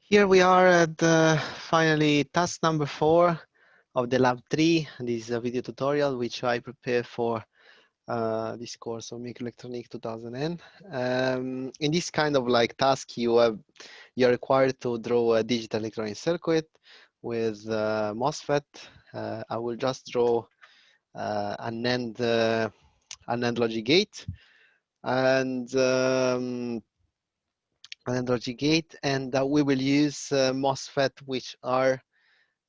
Here we are at finally task number 4 of the lab 3. This is a video tutorial which I prepared for this course of Microelectronics 2000N. In this kind of like task, you're required to draw a digital electronic circuit with MOSFET. I will just draw an NAND logic gate and we will use MOSFET which are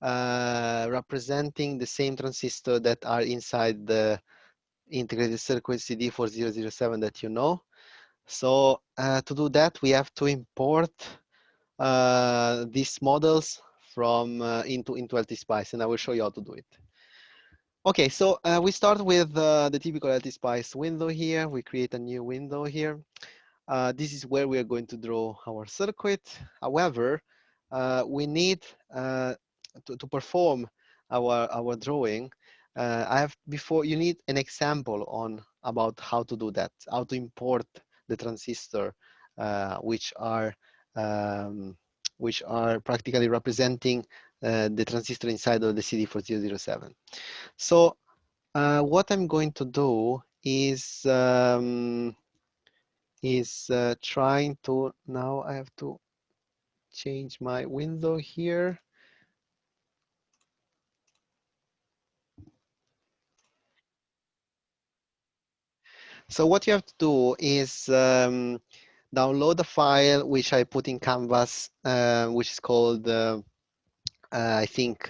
representing the same transistor that are inside the integrated circuit CD4007 that you know. So to do that, we have to import these models from into LTSpice, and I will show you how to do it. Okay, so we start with the typical LTSpice window here. We create a new window here. This is where we are going to draw our circuit. However, we need to perform our drawing. You need an example on about how to do that, how to import the transistor, which are practically representing the transistor inside of the CD4007. So what I'm going to do is trying to, now I have to change my window here. So what you have to do is download a file which I put in Canvas, which is called, I think,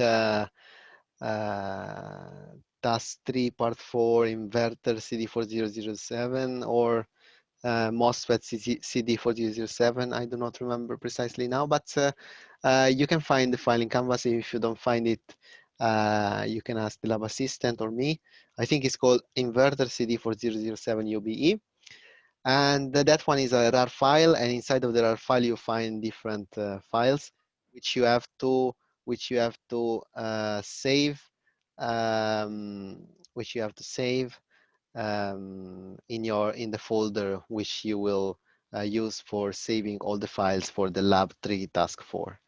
Task 3 Part 4 Inverter CD4007 or MOSFET CD4007. I do not remember precisely now, but you can find the file in Canvas. If you don't find it, you can ask the lab assistant or me. I think it's called Inverter CD4007 UBE. And that one is a RAR file, and inside of the RAR file you find different files which you have to save, in the folder which you will use for saving all the files for the lab 3 task 4.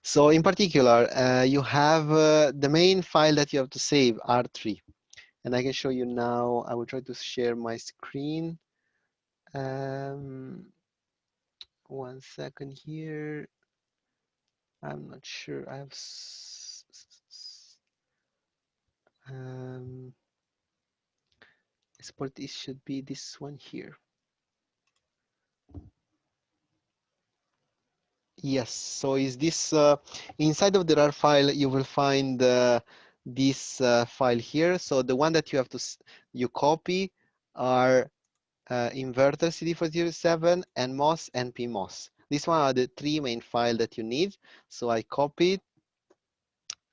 So in particular, you have the main file that you have to save, R3. And I can show you now. I will try to share my screen. 1 second here. I'm not sure. I have export. This should be this one here. Yes. So is this inside of the RAR file? You will find this file here. So the one that you have to copy are inverter CD407 and MOS and Pmos. These one are the 3 main files that you need. So I copied,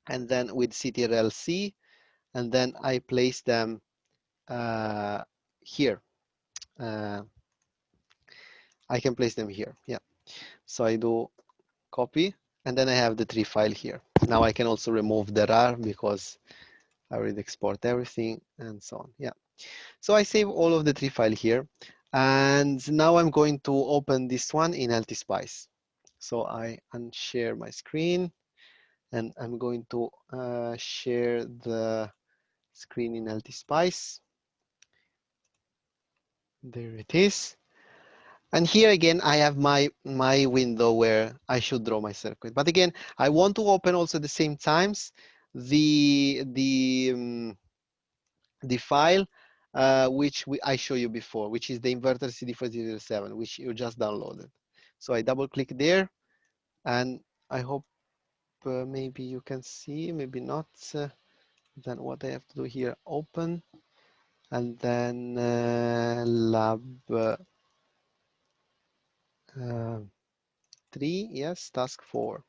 and then with CTRL-C, and then I place them here. I can place them here. Yeah. So I do copy, and then I have the 3 file here. Now I can also remove the RAR because I already export everything and so on. Yeah. So I save all of the 3 file here. And now I'm going to open this one in LTSpice. So I unshare my screen, and I'm going to share the screen in LTSpice. There it is. And here again, I have my window where I should draw my circuit. But again, I want to open also at the same times the file which I showed you before, which is the inverter CD4007, which you just downloaded. So I double click there, and I hope maybe you can see, maybe not. Then what I have to do here, open, and then lab 3, yes, task 4.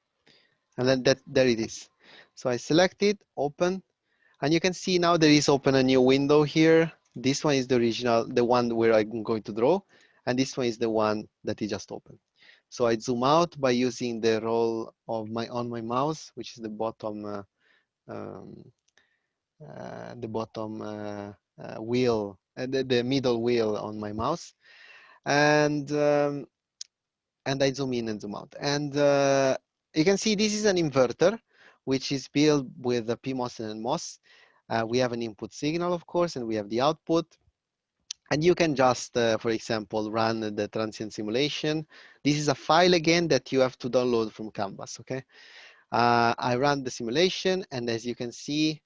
And then there it is. So I select it, open, and you can see now there is open a new window here. This one is the original, the one where I'm going to draw, and this one is the one that is just open. So I zoom out by using the roll of on my mouse, which is the bottom wheel, the middle wheel on my mouse, and and I zoom in and zoom out. And you can see this is an inverter, which is built with the Pmos and NMOS. We have an input signal, of course, and we have the output. And you can just, for example, run the transient simulation. This is a file again that you have to download from Canvas, okay? I run the simulation, and as you can see,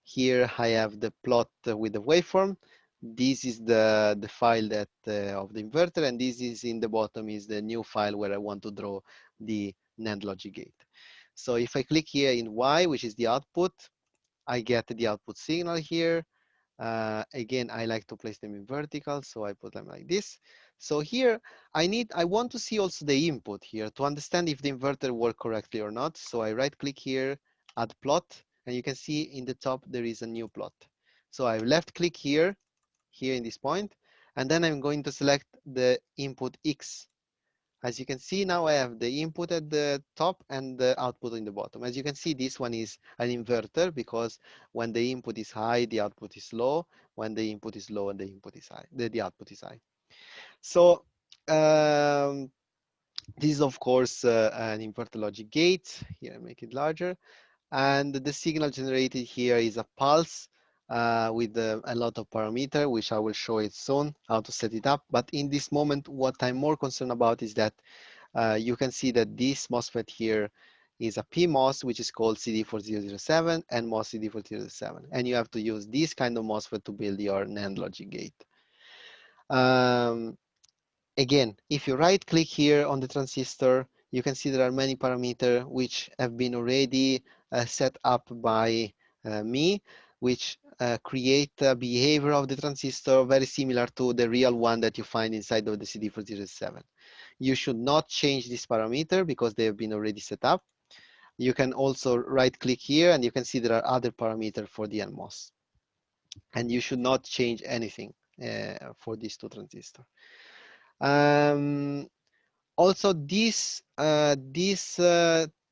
here I have the plot with the waveform. This is the file that of the inverter, and this is in the bottom is the new file where I want to draw the NAND logic gate. So if I click here in Y, which is the output, I get the output signal here. Again, I like to place them in vertical, so I put them like this. So here, I want to see also the input here to understand if the inverter worked correctly or not. So I right click here, add plot, and you can see in the top, there is a new plot. So I left click here in this point, and then I'm going to select the input X. As you can see now, I have the input at the top and the output in the bottom. As you can see, this one is an inverter because when the input is high, the output is low. When the input is low and the input is high, the output is high. So this is of course an inverter logic gate. Here, I make it larger. And the signal generated here is a pulse with a lot of parameter, which I will show it soon, how to set it up. But in this moment, what I'm more concerned about is that you can see that this MOSFET here is a PMOS, which is called CD4007 and MOS CD4007. And you have to use this kind of MOSFET to build your NAND logic gate. Again, if you right click here on the transistor, you can see there are many parameters which have been already set up by me, which create a behavior of the transistor very similar to the real one that you find inside of the CD4007. You should not change this parameter because they have been already set up. You can also right click here and you can see there are other parameters for the NMOS. And you should not change anything for these two transistors. Also, these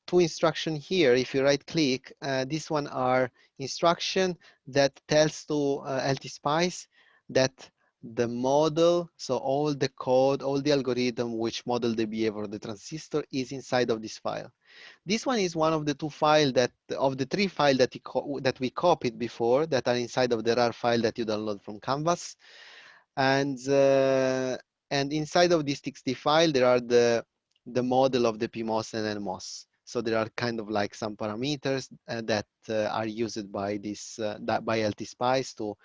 two instruction here, if you right click, this one are instruction that tells to LTSpice that the model, so all the code, all the algorithm which model the behavior of the transistor is inside of this file. This one is one of the two files that, of the three files that we copied before that are inside of the RAR file that you download from Canvas. And inside of this txt file, there are the model of the PMOS and NMOS. So there are kind of like some parameters that are used by this by LTSpice to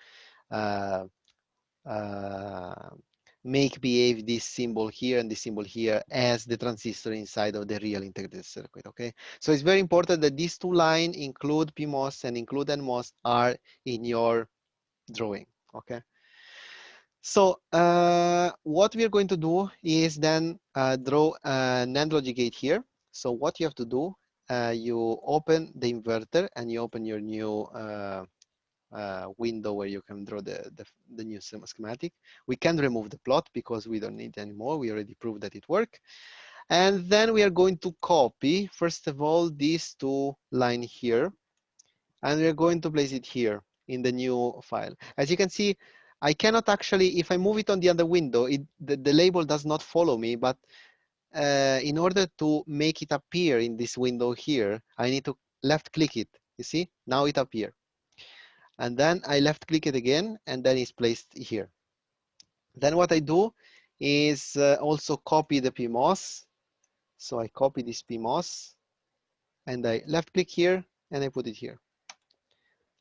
make behave this symbol here and this symbol here as the transistor inside of the real integrated circuit. Okay, so it's very important that these two lines include PMOS and include NMOS are in your drawing. Okay. So what we are going to do is then draw a NAND logic gate here. So what you have to do, you open the inverter and you open your new window where you can draw the new schematic. We can remove the plot because we don't need it anymore. We already proved that it worked. And then we are going to copy, first of all, these two lines here. And we're going to place it here in the new file. As you can see, I cannot actually, if I move it on the other window, the label does not follow me, but in order to make it appear in this window here, I need to left click it. You see, now it appears. And then I left click it again, and then it's placed here. Then what I do is also copy the PMOS. So I copy this PMOS, and I left click here, and I put it here.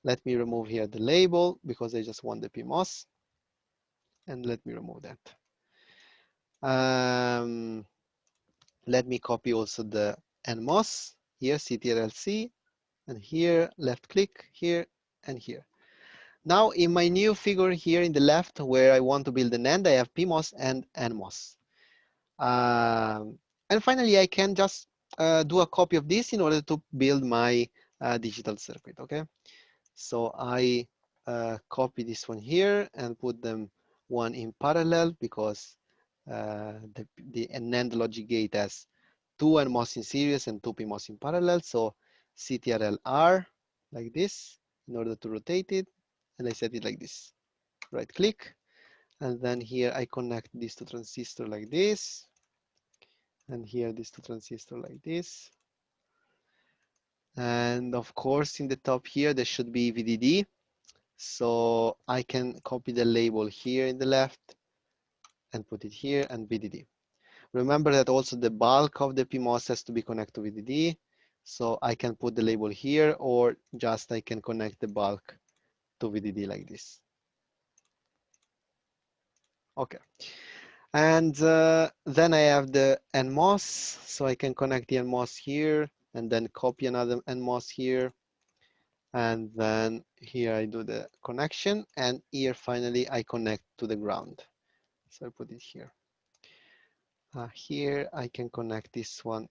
Let me remove here the label because I just want the PMOS. And let me remove that. Let me copy also the NMOS, here CTRL-C, and here left click, here and here. Now in my new figure here in the left where I want to build an NAND, I have PMOS and NMOS. And finally, I can just do a copy of this in order to build my digital circuit, okay? So I copy this one here and put them one in parallel because the NAND logic gate has two NMOS in series and two PMOS in parallel. So CTRL-R like this in order to rotate it. And I set it like this. Right click. And then here I connect these two transistors like this. And here, these two transistors like this. And of course, in the top here, there should be VDD. So I can copy the label here in the left and put it here and VDD. Remember that also the bulk of the Pmos has to be connected to VDD. So I can put the label here, or just I can connect the bulk to VDD like this. Okay. And then I have the NMOS. So I can connect the NMOS here and then copy another NMOS here. And then here I do the connection, and here finally I connect to the ground. So I put it here. Here I can connect this one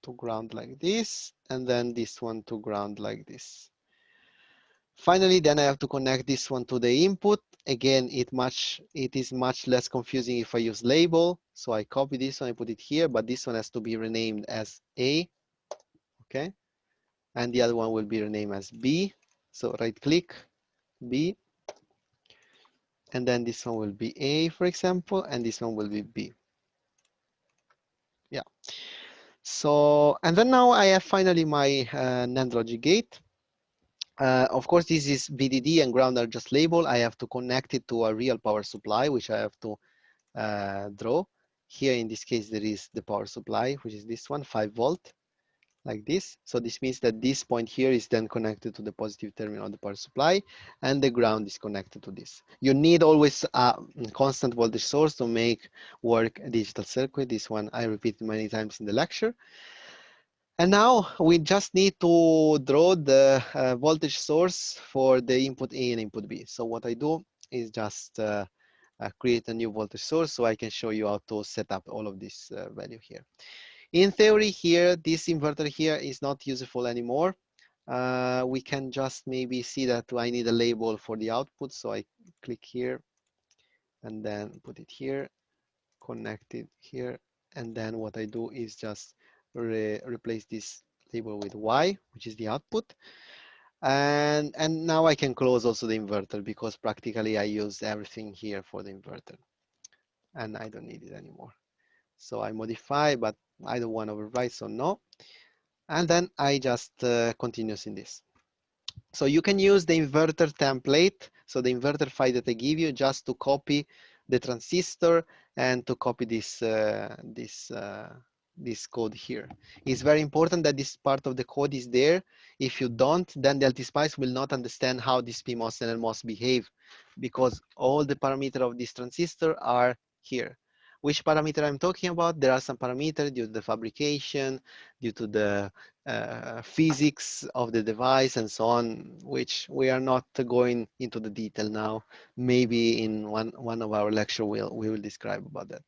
to ground like this, and then this one to ground like this. Finally, then I have to connect this one to the input. Again, it is much less confusing if I use label. So I copy this one, I put it here, but this one has to be renamed as A, okay? And the other one will be renamed as B. So right click, B. And then this one will be A, for example, and this one will be B. Yeah. So, and then now I have finally my NAND logic gate. Of course, this is VDD and ground are just label. I have to connect it to a real power supply, which I have to draw. Here, in this case, there is the power supply, which is this one, 5 volt, like this. So this means that this point here is then connected to the positive terminal of the power supply, and the ground is connected to this. You need always a constant voltage source to make work a digital circuit. This one I repeated many times in the lecture. And now we just need to draw the voltage source for the input A and input B. So what I do is just create a new voltage source so I can show you how to set up all of this value here. In theory here, this inverter here is not useful anymore. We can just maybe see that I need a label for the output. So I click here and then put it here, connect it here. And then what I do is just replace this label with Y, which is the output. And now I can close also the inverter because practically I use everything here for the inverter and I don't need it anymore. So I modify, but I don't want to overwrite, so no. And then I just continues in this. So you can use the inverter template, so the inverter file that I give you, just to copy the transistor and to copy this this code here. It's very important that this part of the code is there. If you don't, then the LTSpice will not understand how this PMOS and NMOS behave, because all the parameters of this transistor are here. Which parameter I'm talking about? There are some parameters due to the fabrication, due to the physics of the device and so on, which we are not going into the detail now. Maybe in one of our lecture we will describe about that.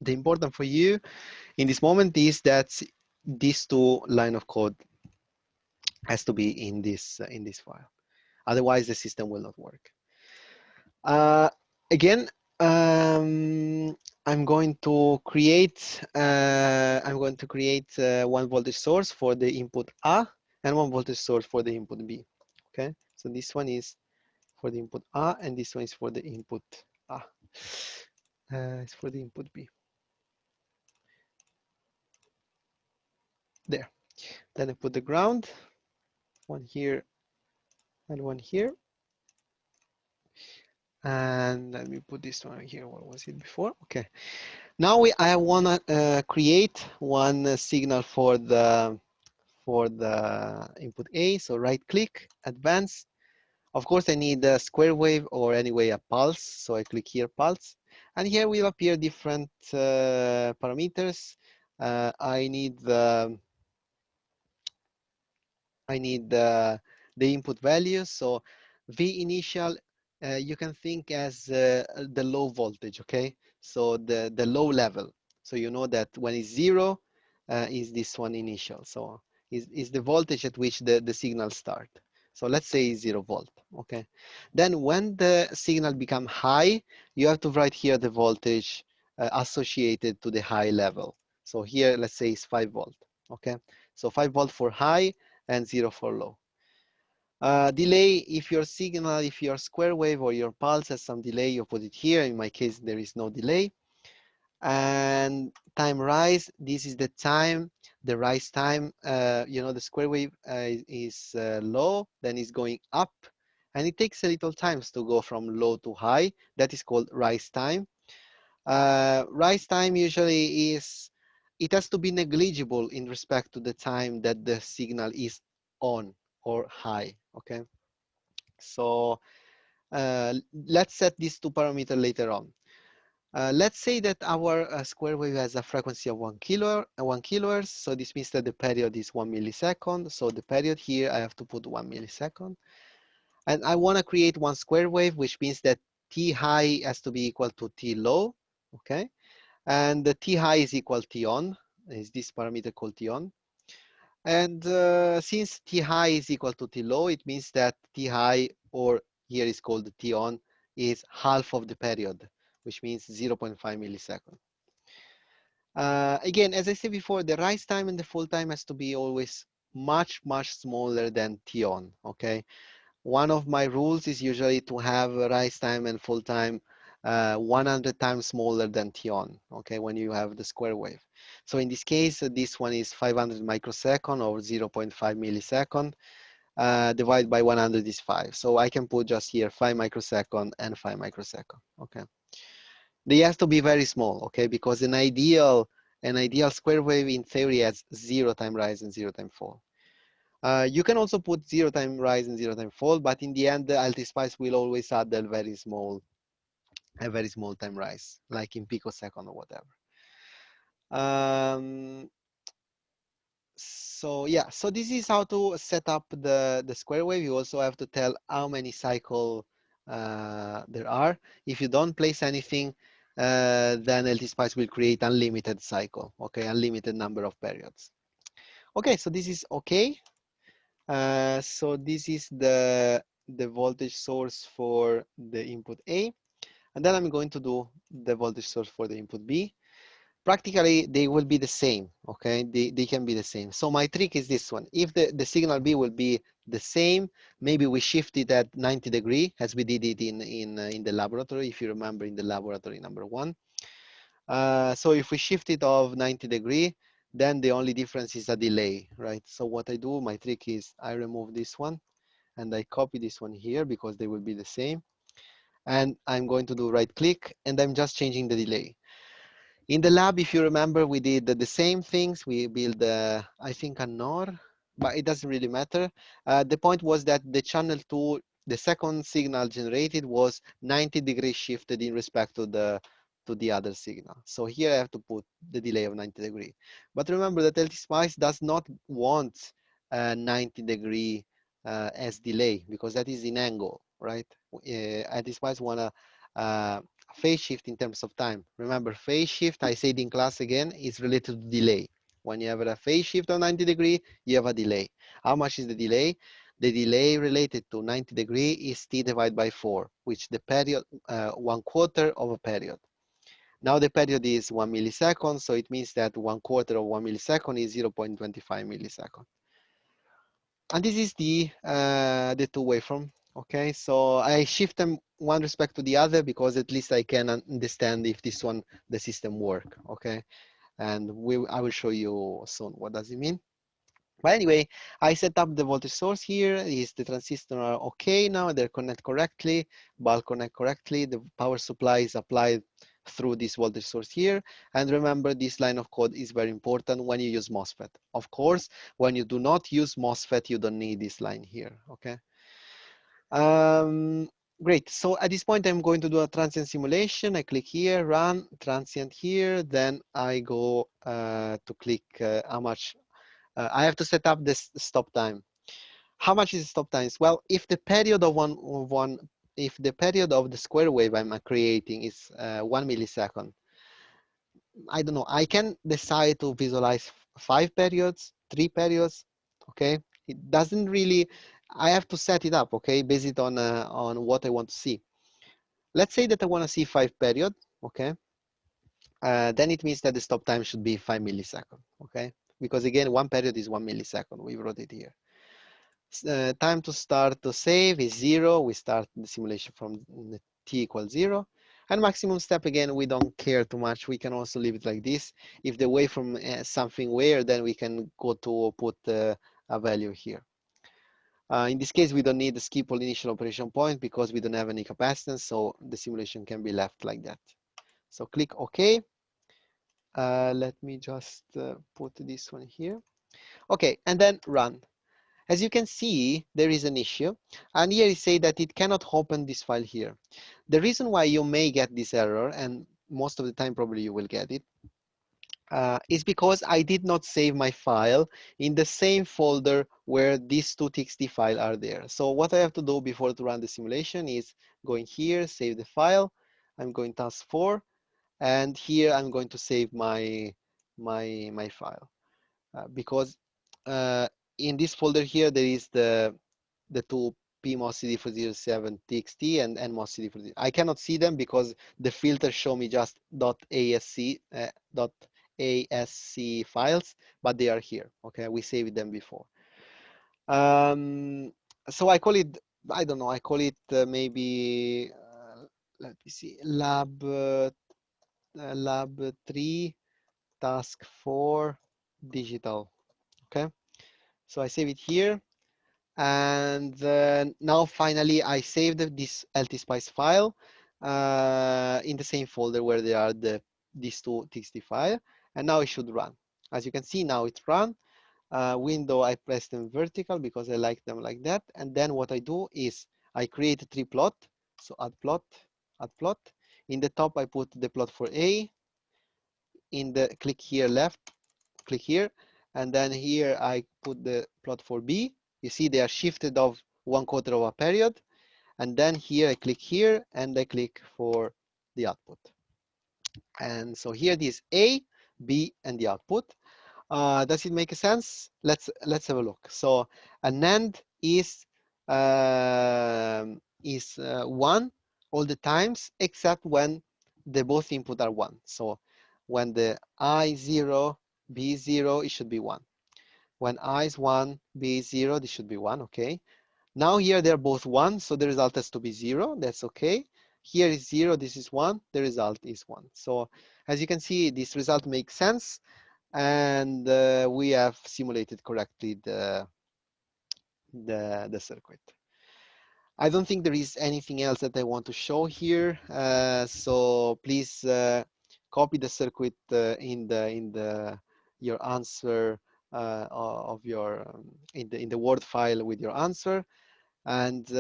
The important for you in this moment is that these two line of code has to be in this file. Otherwise, the system will not work. Again, I'm going to create one voltage source for the input A and one voltage source for the input B. Okay, so this one is for the input A and this one is for the input A. It's for the input B. There. Then I put the ground, one here and one here. And let me put this one here. What was it before? Okay. Now I want to create one signal for the input A. So right click, advanced. Of course, I need a square wave or anyway a pulse. So I click here, pulse. And here will appear different parameters. I need the input value. So V initial, you can think as the low voltage, okay? So the low level. So you know that when it's 0, is this one initial. So is the voltage at which the signal start. So let's say 0 volt, okay? Then when the signal become high, you have to write here the voltage associated to the high level. So here, let's say it's 5 volt, okay? So 5 volt for high and 0 for low. Delay, if your signal, if your square wave or your pulse has some delay, you put it here. In my case, there is no delay. And time rise, this is the time, the rise time, you know, the square wave is low, then it's going up, and it takes a little time to go from low to high. That is called rise time. Rise time usually is, it has to be negligible in respect to the time that the signal is on or high, okay? So let's set these two parameters later on. Let's say that our square wave has a frequency of 1 kilohertz. So this means that the period is 1 millisecond. So the period here, I have to put 1 millisecond. And I want to create one square wave, which means that T high has to be equal to T low. Okay. And the T high is equal to T on. Is this parameter called T on? And since T high is equal to T low, it means that T high, or here is called T on, is half of the period, which means 0.5 millisecond. Again, as I said before, the rise time and the fall time has to be always much, much smaller than T on, okay? One of my rules is usually to have a rise time and fall time 100 times smaller than T on, okay, when you have the square wave. So in this case, this one is 500 microsecond or 0.5 millisecond. Divided by 100 is 5. So I can put just here 5 microsecond and 5 microsecond, okay? They have to be very small, okay? Because an ideal square wave in theory has 0 time rise and 0 time fall. You can also put 0 time rise and 0 time fall, but in the end, the LT-Spice will always add a very small time rise, like in picosecond or whatever. So yeah, so this is how to set up the square wave. You also have to tell how many cycle there are. If you don't place anything, then LT-Spice will create unlimited cycle, okay, unlimited number of periods. Okay, so this is okay. So this is the voltage source for the input A, and then I'm going to do the voltage source for the input B. Practically, they will be the same, okay? They can be the same. So my trick is this one. If the signal B will be the same, maybe we shift it at 90 degree as we did it in the laboratory, if you remember in the laboratory number 1. So if we shift it of 90 degree, then the only difference is a delay, right? So what I do, my trick is I remove this one and I copy this one here because they will be the same. And I'm going to do right click and I'm just changing the delay. In the lab, if you remember, we did the same things. We built, I think, a NOR, but it doesn't really matter. The point was that the channel 2, the second signal generated was 90 degrees shifted in respect to the other signal. So here I have to put the delay of 90 degree. But remember that LT-Spice does not want 90 degree as delay because that is in angle, right? LT-Spice want to phase shift in terms of time. Remember, phase shift, I said in class again, is related to delay. When you have a phase shift of 90 degree, you have a delay. How much is the delay? The delay related to 90 degree is t divided by 4, which the period, 1/4 of a period. Now the period is 1 millisecond, so it means that 1/4 of 1 millisecond is 0.25 millisecond. And this is the two waveform. Okay, so I shift them one respect to the other because at least I can understand if this one, the system work. Okay, and I will show you soon what does it mean. But anyway, I set up the voltage source here. Is the transistor are okay now? They're connect correctly, bulb connect correctly. The power supply is applied through this voltage source here. And remember, this line of code is very important when you use MOSFET. Of course, when you do not use MOSFET, you don't need this line here, okay? Great, so at this point, I'm going to do a transient simulation. I click here, run, transient here, then I go to click how much, I have to set up this stop time. How much is stop times? Well, if the period of if the period of the square wave I'm creating is 1 millisecond, I don't know, I can decide to visualize 5 periods, 3 periods, okay? It doesn't really, I have to set it up, okay, based on what I want to see. Let's say that I want to see 5 periods, okay? Then it means that the stop time should be 5 milliseconds, okay? Because again, 1 period is 1 millisecond, we wrote it here. Time to start to save is 0. We start the simulation from t equals 0. And maximum step, again, we don't care too much. We can also leave it like this. If the waveform something weird, then we can go to put a value here. In this case, we don't need to skip all initial operation point because we don't have any capacitance, so the simulation can be left like that. So click OK. Let me just put this one here. Okay, and then run. As you can see, there is an issue, and here it says that it cannot open this file here. The reason why you may get this error, and most of the time probably you will get it, is because I did not save my file in the same folder where these two txt files are there. So what I have to do before to run the simulation is going here, save the file. I'm going task 4, and here I'm going to save my file because in this folder here there is the two Pmos CD407 txt and NMOS CD407. I cannot see them because the filter show me just .asc .asc files, but they are here. Okay, we saved them before. So I call it, I don't know, I call it maybe let me see, lab 3 task 4 digital. Okay, so I save it here. And now finally I saved this LTSpice file in the same folder where there are these two txt files, and now it should run. As you can see, now it's run. Window, I press them vertical because I like them like that. And then what I do is I create a tree plot. So add plot, add plot. In the top, I put the plot for A. In the click here left, click here, and then here I put the plot for B. You see they are shifted of 1/4 of a period, and then here I click here and I click for the output. And so here it is A, B, and the output. Does it make sense? Let's have a look. So an AND is 1 all the times except when the both input are 1. So when the I 0, B 0, it should be 1. When I is 1, B is 0, this should be 1. Okay. Now here they're both 1, so the result has to be 0. That's okay. Here is 0, this is 1, the result is 1. So as you can see, this result makes sense, and we have simulated correctly the circuit. I don't think there is anything else that I want to show here. So please copy the circuit in your answer of your in the Word file with your answer, and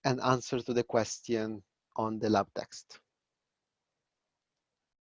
answer to the question on the lab text.